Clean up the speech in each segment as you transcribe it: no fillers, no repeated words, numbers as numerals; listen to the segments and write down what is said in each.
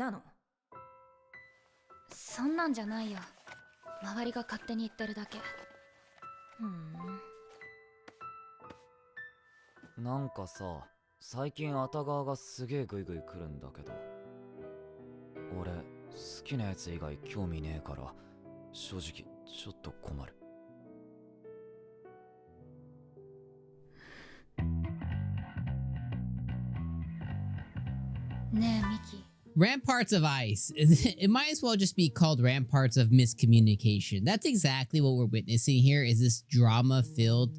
なの？そんなんじゃないよ。周りが勝手に言ってるだけ。なんかさ、最近あた側がすげえグイグイ来るんだけど、俺好きなやつ以外興味ねえから、正直ちょっと困る。ねえミキ、 Ramparts of Ice. It might as well just be called Ramparts of Miscommunication. That's exactly what we're witnessing here, is this drama-filled...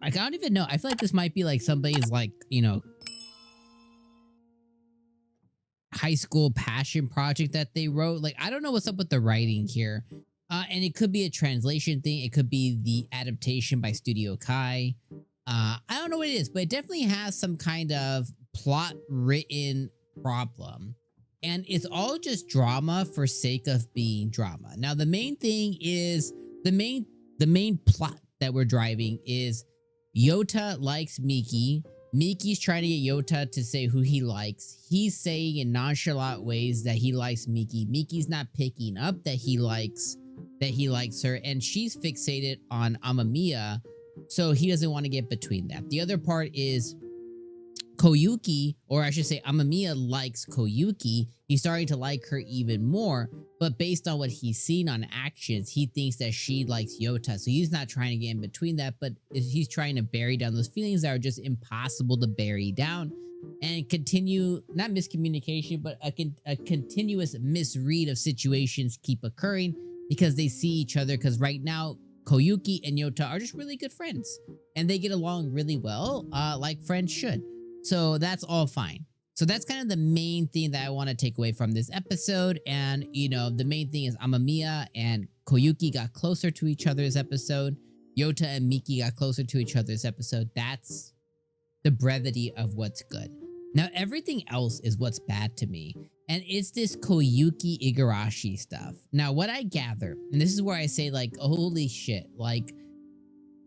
I don't even know. I feel like this might be like somebody's like, you know, high school passion project that they wrote. Like, I don't know what's up with the writing here. And it could be a translation thing. It could be the adaptation by Studio Kai. I don't know what it is, but it definitely has some kind of plot written problem. And it's all just drama for sake of being drama. Now, the main thing is the main plot that we're driving is Yota likes Miki. Miki's trying to get Yota to say who he likes. He's saying in nonchalant ways that he likes Miki. Miki's not picking up that he likes her, and she's fixated on Amamiya, so he doesn't want to get between that. The other part is Koyuki, or I should say Amamiya, likes Koyuki. He's starting to like her even more, but based on what he's seen on actions, he thinks that she likes Yota. So he's not trying to get in between that, but he's trying to bury down those feelings that are just impossible to bury down and continue, not miscommunication, but a continuous misread of situations keep occurring because they see each other. Because right now, Koyuki and Yota are just really good friends and they get along really well, like friends should. So that's all fine. So that's kind of the main thing that I want to take away from this episode. And, you know, the main thing is Amamiya and Koyuki got closer to each other this episode. Yota and Miki got closer to each other this episode. That's the brevity of what's good. Now, everything else is what's bad to me. And it's this Koyuki Igarashi stuff. Now, what I gather, and this is where I say, like, holy shit, like,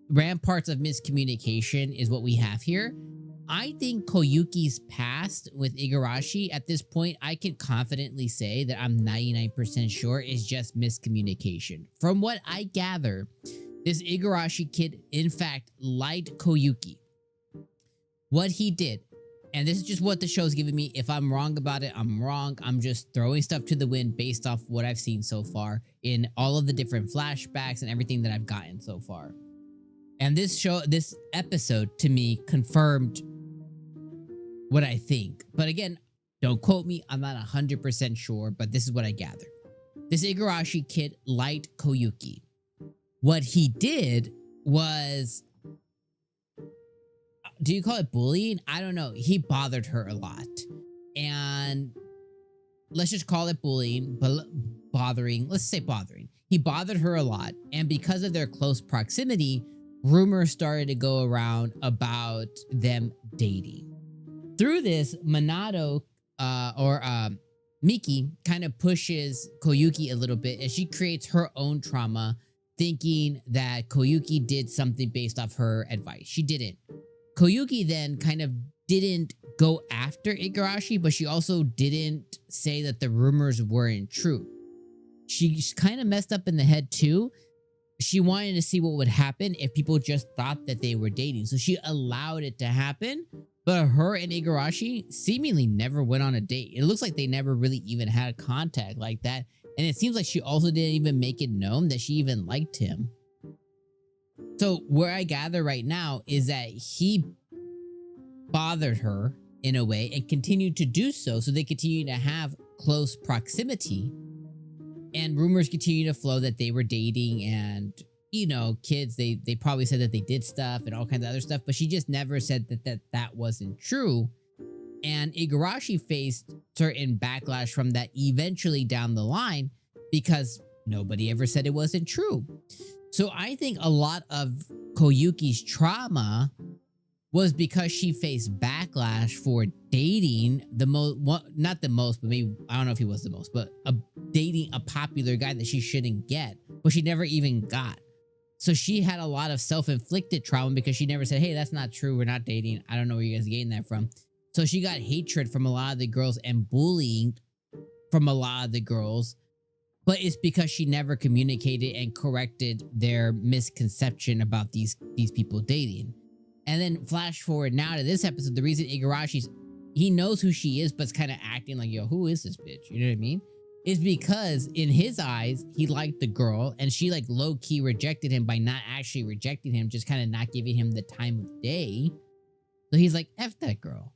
Ramparts of Miscommunication is what we have here. I think Koyuki's past with Igarashi, at this point, I can confidently say that I'm 99% sure is just miscommunication. From what I gather, this Igarashi kid, in fact, liked Koyuki. What he did, and this is just what the show's giving me. If I'm wrong about it, I'm wrong. I'm just throwing stuff to the wind based off what I've seen so far in all of the different flashbacks and everything that I've gotten so far. And this episode, to me, confirmed what I think. But again, don't quote me. I'm not 100% sure, but this is what I gathered. This Igarashi kid liked Koyuki. What he did was, do you call it bullying? I don't know. He bothered her a lot. And let's just call it bullying, but bothering. Let's say bothering. He bothered her a lot. And because of their close proximity, rumors started to go around about them dating. Through this, Minato, Miki, kind of pushes Koyuki a little bit as she creates her own trauma, thinking that Koyuki did something based off her advice. She didn't. Koyuki then kind of didn't go after Igarashi, but she also didn't say that the rumors weren't true. She kind of messed up in the head too. She wanted to see what would happen if people just thought that they were dating. So she allowed it to happen. But her and Igarashi seemingly never went on a date. It looks like they never really even had contact like that. And it seems like she also didn't even make it known that she even liked him. So where I gather right now is that he bothered her in a way and continued to do so. So they continue to have close proximity. And rumors continue to flow that they were dating, and, you know, kids, they probably said that they did stuff and all kinds of other stuff, but she just never said that wasn't true. And Igarashi faced certain backlash from that eventually down the line because nobody ever said it wasn't true. So I think a lot of Koyuki's trauma was because she faced backlash for dating not the most, but maybe, I don't know if he was the most, but dating a popular guy that she shouldn't get, but she never even got. So she had a lot of self-inflicted trauma because she never said, hey, that's not true. We're not dating. I don't know where you guys are getting that from. So she got hatred from a lot of the girls and bullying from a lot of the girls, but it's because she never communicated and corrected their misconception about these people dating. And then flash forward now to this episode, the reason he knows who she is, but's kind of acting like, yo, who is this bitch? You know what I mean? Is because in his eyes, he liked the girl and she like low key rejected him by not actually rejecting him, just kind of not giving him the time of day. So he's like, F that girl,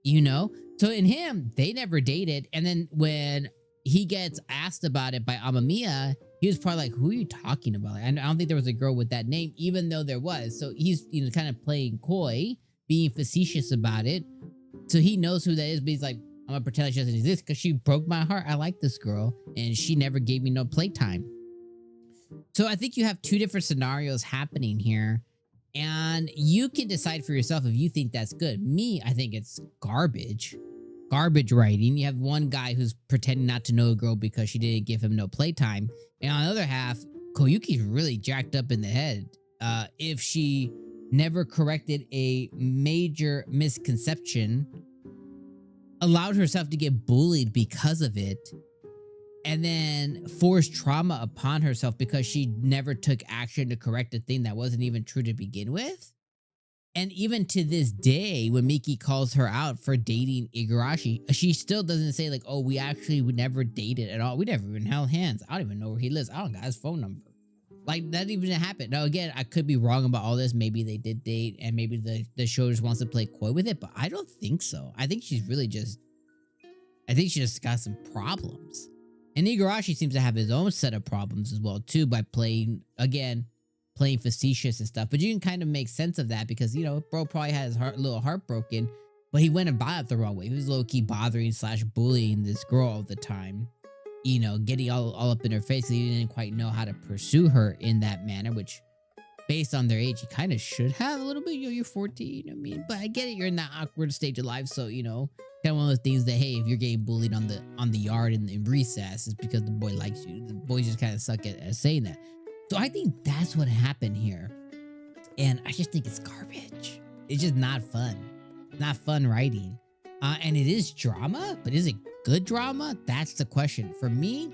you know? So in him, they never dated. And then when he gets asked about it by Amamiya, he was probably like, who are you talking about? Like, I don't think there was a girl with that name, even though there was. So he's, you know, kind of playing coy, being facetious about it. So he knows who that is, but he's like, I'm gonna pretend like she doesn't exist because she broke my heart. I like this girl and she never gave me no playtime. So I think you have two different scenarios happening here and you can decide for yourself if you think that's good. Me, I think it's garbage. Garbage writing. You have one guy who's pretending not to know a girl because she didn't give him no playtime. And on the other half, Koyuki's really jacked up in the head. If she never corrected a major misconception, allowed herself to get bullied because of it, and then forced trauma upon herself because she never took action to correct a thing that wasn't even true to begin with. And even to this day, when Miki calls her out for dating Igarashi, she still doesn't say like, oh, we never dated at all. We never even held hands. I don't even know where he lives. I don't got his phone number. Like, that even happened. Now, again, I could be wrong about all this. Maybe they did date and maybe the show just wants to play coy with it, but I don't think so. I think she's really I think she just got some problems. And Igarashi seems to have his own set of problems as well, too, by playing facetious and stuff. But you can kind of make sense of that because, you know, bro probably had his little heart broken, but he went about it the wrong way. He was low-key bothering / bullying this girl all the time. You know, getting all up in her face. He didn't quite know how to pursue her in that manner, which based on their age, he kind of should have a little bit. You're 14, you know what I mean? But I get it. You're in that awkward stage of life. So, you know, kind of one of those things that, hey, if you're getting bullied on the yard in recess, it's because the boy likes you. The boys just kind of suck at saying that. So I think that's what happened here. And I just think it's garbage. It's just not fun. Not fun writing. And it is drama, but is it good drama? That's the question. For me,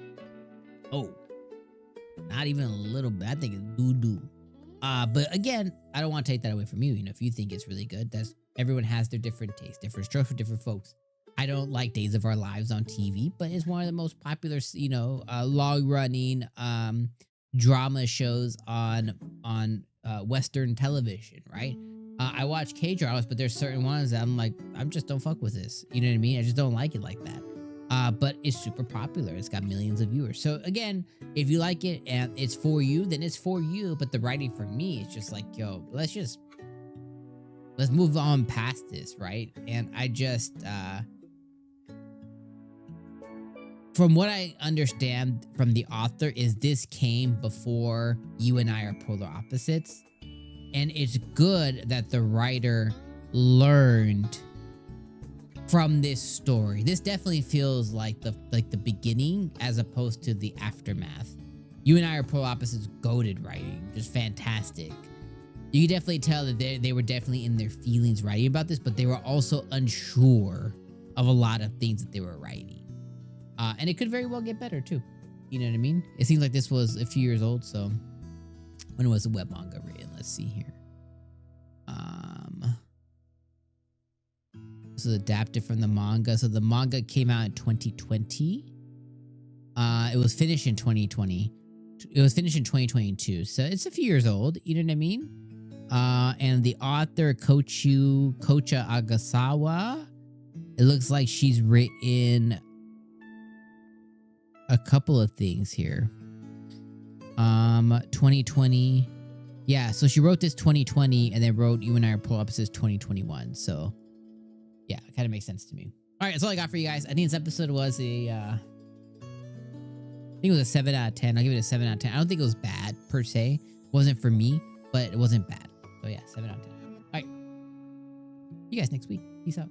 not even a little bit. I think it's doo-doo. But again, I don't want to take that away from you. You know, if you think it's really good, everyone has their different tastes, different strokes for different folks. I don't like Days of Our Lives on TV, but it's one of the most popular, you know, long-running drama shows on Western television, right? I watch K-dramas, but there's certain ones that I'm like, I just don't fuck with this. You know what I mean? I just don't like it like that. But it's super popular. It's got millions of viewers. So again, if you like it and it's for you, then it's for you. But the writing for me is just like, yo, let's move on past this, right? And I just, from what I understand from the author, is this came before You and I Are Polar Opposites. And it's good that the writer learned from this story. This definitely feels like the beginning as opposed to the aftermath. You and I Are Polar Opposites, goated writing, just fantastic. You can definitely tell that they were definitely in their feelings writing about this, but they were also unsure of a lot of things that they were writing. And it could very well get better too. You know what I mean? It seems like this was a few years old, so when was the web manga written? Let's see here. This is adapted from the manga. So the manga came out in 2020. It was finished in 2020. It was finished in 2022. So it's a few years old. You know what I mean? And the author, Kocha Agasawa, it looks like she's written a couple of things here. 2020. Yeah, so she wrote this 2020 and then wrote You and I Are Polar Opposites 2021. So yeah, it kind of makes sense to me. All right, that's all I got for you guys. I think this episode was I think it was a 7 out of 10. I'll give it a 7 out of 10. I don't think it was bad per se. It wasn't for me, but it wasn't bad. So yeah, 7 out of 10. All right. See you guys next week. Peace out.